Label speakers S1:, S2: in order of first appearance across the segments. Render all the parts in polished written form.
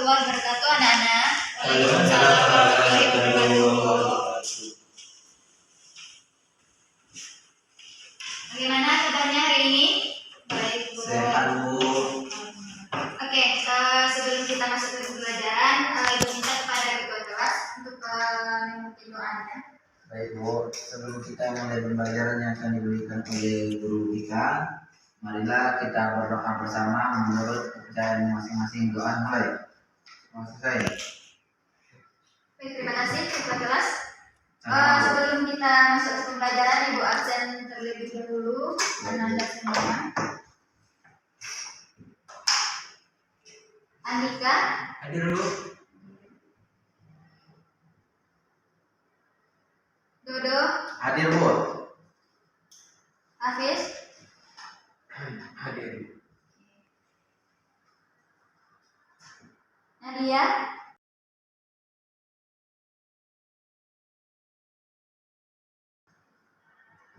S1: warahmatullahi wabarakatuh, anak-anak.
S2: Waalaikumsalam warahmatullahi wabarakatuh.
S1: Bagaimana kabarnya hari ini? Baik, Bu.
S2: Sehat, Bu.
S1: Oke, sebelum kita masuk ke pembelajaran, Ibu minta kepada ketua kelas untuk memimpin doanya.
S2: Baik, Bu. Sebelum kita mulai pembelajaran yang akan diberikan oleh guru kita, marilah kita berdoa bersama menurut kepercayaan masing-masing. Doa mulai. Maksud saya.
S1: Baik, terima kasih ketua kelas. Sebelum kita masuk ke pembelajaran, Ibu absen terlebih dahulu menanda semua. Andika,
S2: Hadir dulu.
S1: Dodo,
S2: Hadir, Bu.
S1: Hafiz,
S2: Hadir.
S1: Nadia,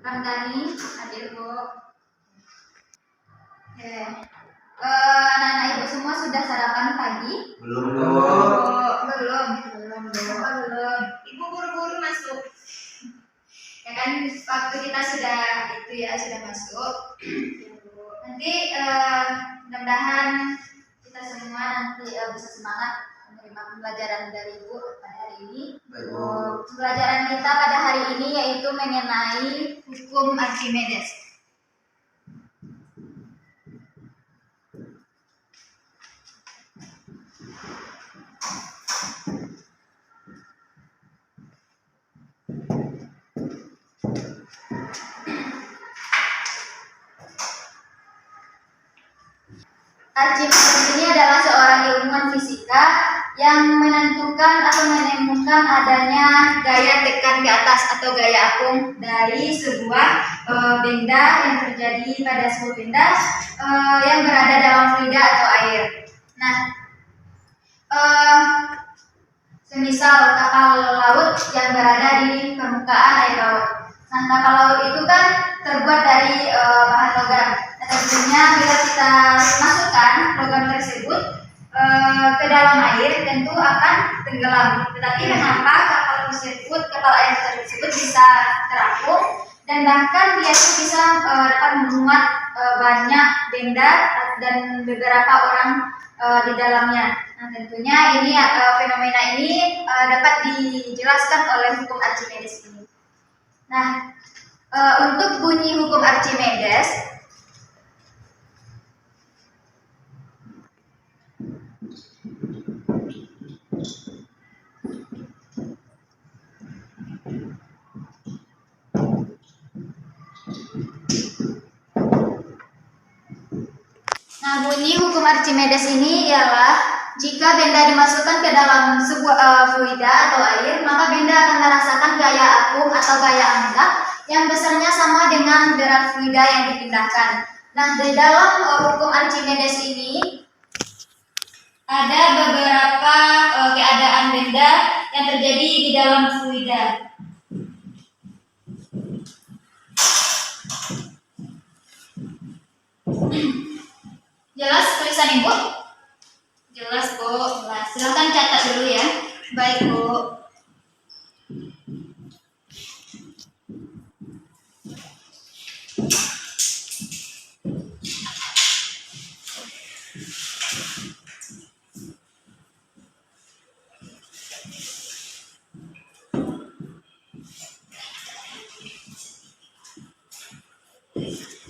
S1: Ramdhani, hadir, Bu. Oke. Anak-anak Ibu semua sudah sarapan pagi?
S2: Belum, Bu.
S1: Belum. Ibu buru-buru masuk. Ya kan waktu kita sudah sudah masuk. Nanti mudah-mudahan kita semua nanti bisa semangat menerima pembelajaran dari Ibu pada hari ini. Pembelajaran kita pada hari ini yaitu mengenai hukum Archimedes. Archimedes ini adalah seorang ilmuwan fisika yang menentukan atau menemukan adanya gaya tekan ke atas atau gaya apung dari sebuah benda yang terjadi pada sebuah benda yang berada dalam fluida atau air. Nah, semisal kapal laut yang berada di permukaan air laut. Nah, kapal laut itu kan terbuat dari bahan logam. Nah, tentunya bila kita masukkan logam tersebut ke dalam air, tentu akan tenggelam. Tetapi kenapa kapal air tersebut bisa terapung dan bahkan dia itu bisa dapat memuat banyak benda dan beberapa orang di dalamnya. Nah, tentunya ini fenomena ini dapat dijelaskan oleh hukum Archimedes ini. Nah, untuk bunyi hukum Archimedes, bunyi hukum Archimedes ini ialah jika benda dimasukkan ke dalam sebuah fluida atau air, maka benda akan merasakan gaya apung atau gaya anggap yang besarnya sama dengan berat fluida yang dipindahkan. Nah, di dalam hukum Archimedes ini ada beberapa keadaan benda yang terjadi di dalam fluida. Jelas tulisan Ibu? Jelas, Bu. Jelas. Silahkan catat dulu ya. Baik, Bu.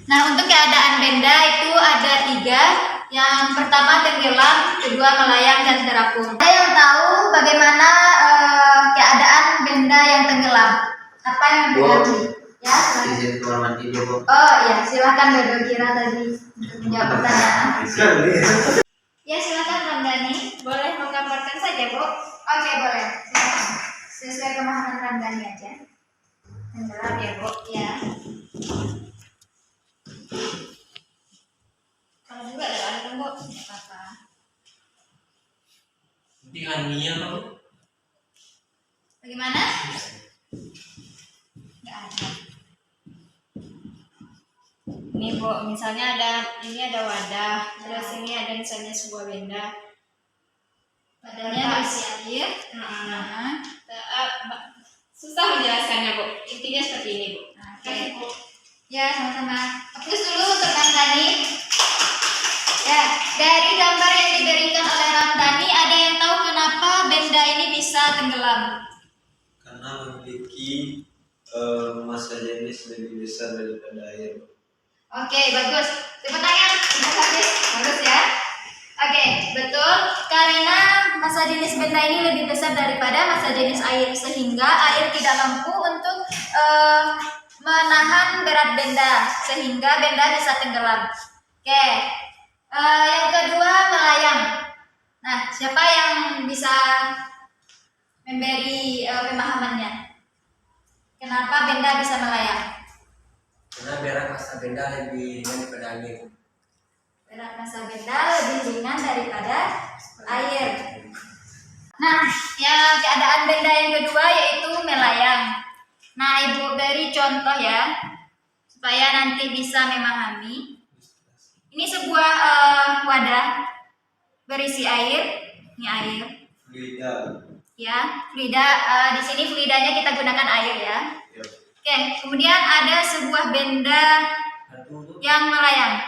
S1: Nah, untuk keadaan benda itu ada 3. Yang pertama tenggelam, kedua melayang, dan terapung. Ada yang tahu bagaimana keadaan benda yang tenggelam? Apa yang terjadi? Ya,
S2: Izin keluar mandi dulu.
S1: Oh ya, silakan Dodo Kira tadi untuk menjawab pertanyaan. Ya, silakan Ramdhani. Boleh menggambarkan saja, Bu? Oke, boleh. Silakan. Sesuai pemahaman Ramdhani aja. Tenggelam ya, Bu. Ya. Kalau juga ada kan, Bu? Tidak apa-apa.
S3: Nanti Ania tahu.
S1: Bagaimana? Nggak ada. Ini, Bu, misalnya ini ada wadah, terus ini ada misalnya sebuah benda. Badannya berisi air.
S3: Nah, susah menjelaskannya, Bu. Intinya seperti ini, Bu.
S1: Oke. Ya, sama-sama. Fokus dulu untuk Ramdhani. Ya, dari gambar yang diberikan oleh Ramdhani, ada yang tahu kenapa benda ini bisa tenggelam?
S4: Karena memiliki massa jenis lebih besar daripada air.
S1: Oke, bagus. Tepuk tangan. Sudah habis. Bagus ya. Oke, betul. Karena massa jenis benda ini lebih besar daripada massa jenis air, sehingga air tidak mampu untuk menahan berat benda, sehingga benda bisa tenggelam. Oke. Yang kedua, melayang. Nah, siapa yang bisa memberi pemahamannya? Kenapa benda bisa melayang?
S5: Karena berat massa benda lebih ringan daripada angin.
S1: Berat massa benda lebih ringan daripada air. Nah, ya keadaan benda yang kedua yaitu melayang. Nah, Ibu beri contoh ya, supaya nanti bisa memahami. Ini sebuah wadah berisi air. Ini air.
S4: Fluida.
S1: Ya, fluida. Di sini fluidanya kita gunakan air ya.
S4: Ya.
S1: Oke, kemudian ada sebuah benda yang melayang.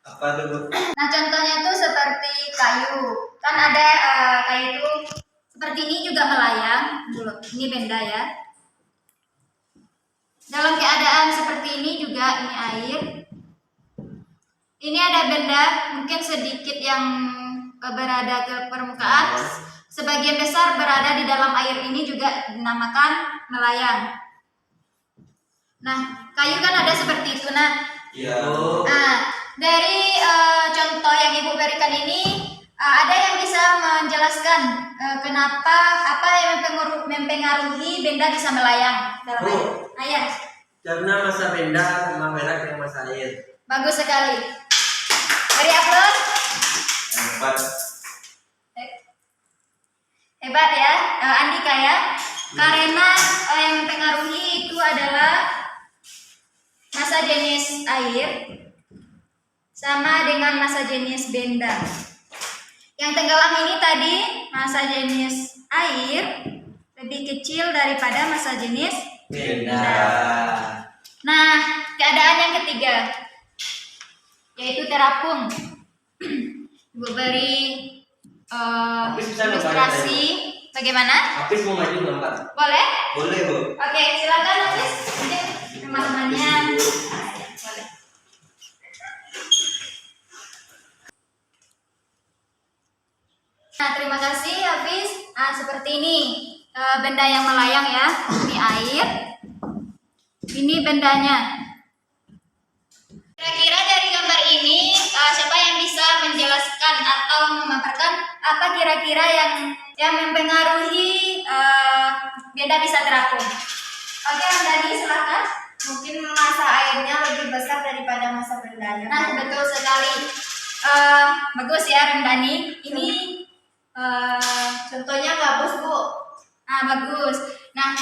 S4: Apa itu, Bu?
S1: Nah, contohnya tuh seperti kayu. Kan ada kayu itu seperti ini juga melayang. Dulu, ini benda ya. Dalam keadaan seperti ini juga ini air. Ini ada benda mungkin sedikit yang berada ke permukaan. Sebagian besar berada di dalam air ini juga dinamakan melayang. Nah, kayu kan ada seperti itu. Nah,
S4: Iya.
S1: Dari contoh yang Ibu berikan ini, ada yang bisa menjelaskan kenapa apa yang mempengaruhi benda bisa melayang dalam air? Ayah,
S5: Karena massa benda sama berat dengan massa air.
S1: bagus sekali. Beri aplaus.
S4: Empat.
S1: Hebat ya, Andika ya. Karena yang mempengaruhi itu adalah massa jenis air sama dengan massa jenis benda. Yang tenggelam ini tadi massa jenis air lebih kecil daripada massa jenis
S2: Benda.
S1: Nah, keadaan yang ketiga yaitu terapung. Ibu beri ilustrasi bagaimana?
S5: Habis mau maju lompat.
S1: Boleh?
S4: Boleh, Bu.
S1: Oke, silakan Hafiz. Mungkin pemahamannya. Boleh. Nah, terima kasih Hafiz. Seperti ini benda yang melayang ya. Ini air. Ini bendanya. Kira-kira dari gambar ini siapa yang bisa menjelaskan atau memaparkan apa kira-kira yang mempengaruhi benda bisa terapung? Oke, Ramdhani silakan.
S3: Mungkin massa airnya lebih besar daripada massa bendanya.
S1: Nah, betul sekali. Bagus ya Ramdhani. Ini
S3: Contohnya bagus, Bu.
S1: bagus. Nah,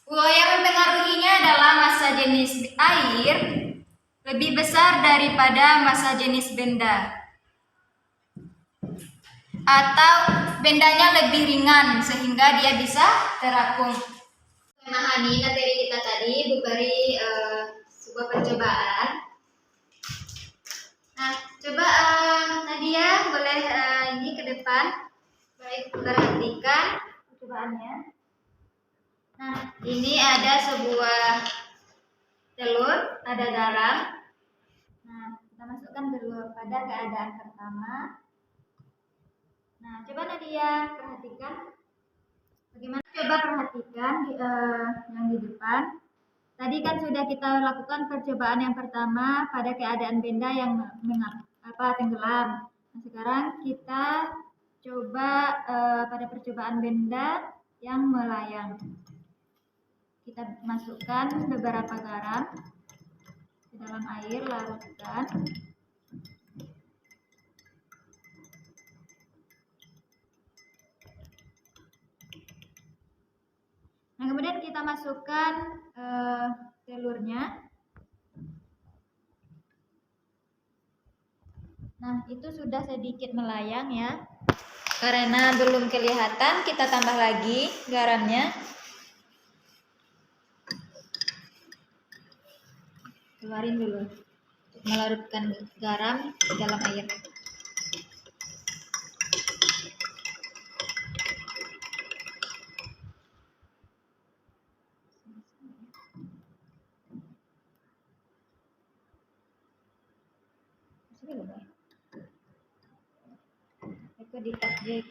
S1: yang mempengaruhinya adalah massa jenis air lebih besar daripada massa jenis benda, atau bendanya lebih ringan sehingga dia bisa terapung. Memahami materi kita tadi, Bu beri sebuah percobaan. Nah, coba Nadia boleh ini ke depan. Baik, perhatikan percobaannya. Nah, ini ada sebuah telur, ada garam. Nah, kita masukkan dulu pada keadaan pertama. Nah, coba Nadia perhatikan. Bagaimana? Coba perhatikan yang di depan. Tadi kan sudah kita lakukan percobaan yang pertama pada keadaan benda yang tenggelam. Nah, sekarang kita coba pada percobaan benda yang melayang. Kita masukkan beberapa garam ke dalam air, larutkan. Nah, kemudian kita masukkan telurnya. Nah, itu sudah sedikit melayang ya. Karena belum kelihatan, kita tambah lagi garamnya. Keluarin dulu. Melarutkan garam di dalam air. Itu ditajik.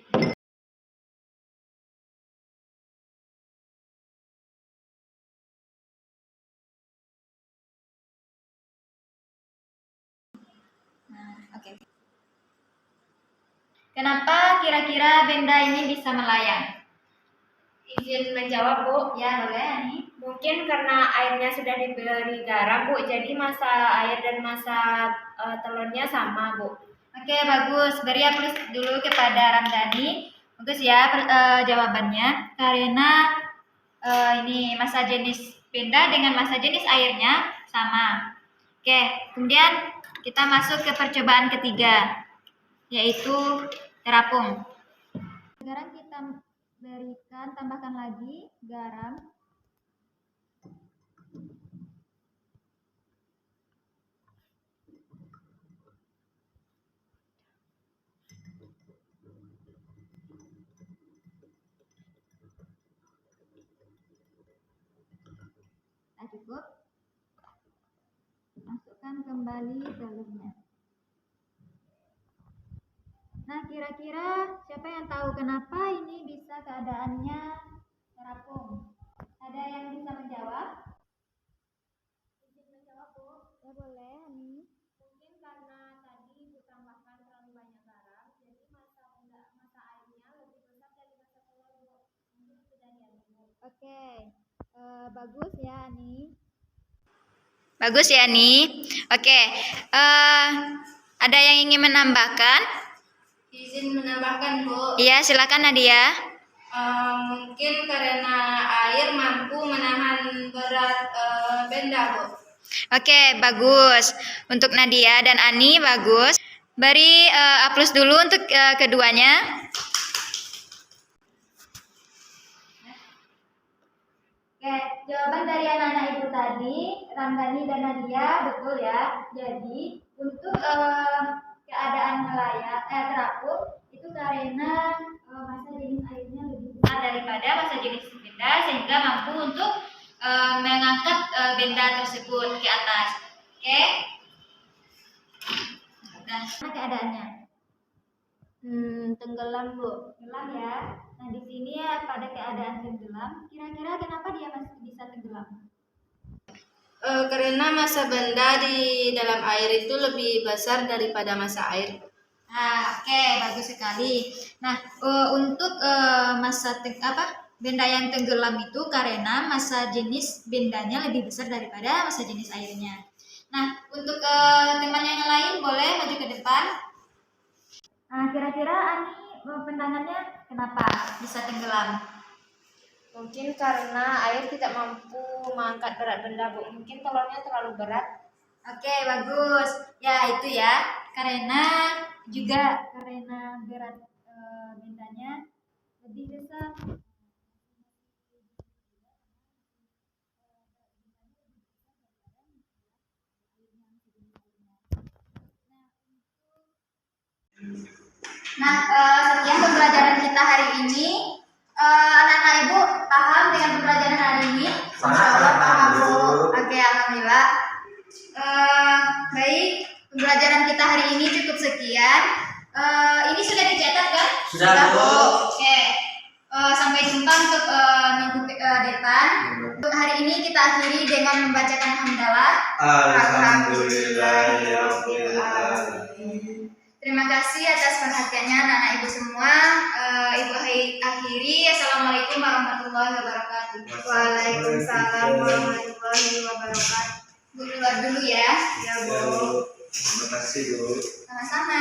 S1: Oke. Kenapa kira-kira benda ini bisa melayang?
S3: Izin menjawab, Bu.
S1: Ya, boleh Ani.
S3: Mungkin karena airnya sudah diberi garam, Bu. Jadi masa air dan masa telurnya sama, Bu.
S1: Oke, bagus. Beri aplaus dulu kepada Ramdhani. Bagus ya jawabannya. Karena ini massa jenis benda dengan massa jenis airnya sama. Oke, kemudian kita masuk ke percobaan ketiga, yaitu terapung. Sekarang kita tambahkan lagi garam. Nah, cukup. Masukkan kembali telurnya. Nah, kira-kira siapa yang tahu kenapa ini bisa keadaannya terapung? Ada yang bisa menjawab?
S3: Izin menjawab, Bu.
S1: Ya, boleh, Ani.
S3: Mungkin karena tadi ditambahkan terlalu banyak garam, jadi masa airnya lebih besar dari masa telur, Bu. Mungkin itu dari Bu.
S1: Oke, bagus ya, Ani. Bagus ya, Ani. Oke, ada yang ingin menambahkan?
S3: Izin menambahkan, Bu.
S1: Iya, silakan Nadia.
S3: Mungkin karena air mampu menahan berat benda, Bu.
S1: Oke, bagus. Untuk Nadia dan Ani, bagus. Beri aplaus dulu untuk keduanya. Oke, jawaban dari anak-anak ibu tadi, Ramdhani dan Nadia, betul ya. Jadi, untuk keadaan terapung, itu karena massa jenis airnya lebih besar daripada massa jenis benda, sehingga mampu untuk mengangkat benda tersebut ke atas. Oke? Nah, mana keadaannya?
S3: Tenggelam, Bu.
S1: Tenggelam ya. Nah, di sini ya pada keadaan tenggelam, kira-kira kenapa dia masih bisa tenggelam?
S3: Karena massa benda di dalam air itu lebih besar daripada massa air.
S1: Nah, oke, bagus sekali. Nah, untuk benda yang tenggelam itu karena massa jenis bendanya lebih besar daripada massa jenis airnya. Nah, untuk teman yang lain boleh maju ke depan. Nah, kira-kira Ani pandangannya kenapa bisa tenggelam?
S3: Mungkin karena air tidak mampu mengangkat berat benda, Bu. Mungkin telurnya terlalu berat.
S1: Oke, bagus. Ya, itu ya. Karena berat bendanya lebih besar. Nah, sekian pembelajaran kita hari ini. Anak-anak ibu paham dengan pembelajaran hari ini? Masya Allah, paham, Bu. Oke, alhamdulillah. Baik, pembelajaran kita hari ini cukup sekian. Ini sudah dicatat kan?
S5: Sudah, Bu.
S1: Oke. Sampai jumpa untuk minggu depan. Untuk hari ini kita akhiri dengan membacakan hamdalah.
S4: Alhamdulillahirobbilalamin.
S1: Terima kasih atas perhatiannya anak-anak ibu semua. Ibu akhiri. Assalamualaikum warahmatullahi wabarakatuh.
S3: Waalaikumsalam warahmatullahi wabarakatuh.
S1: Bu keluar dulu ya.
S3: Ya,
S4: Ya,
S3: Bu.
S4: Bu. Terima kasih, Bu.
S1: Sama-sama.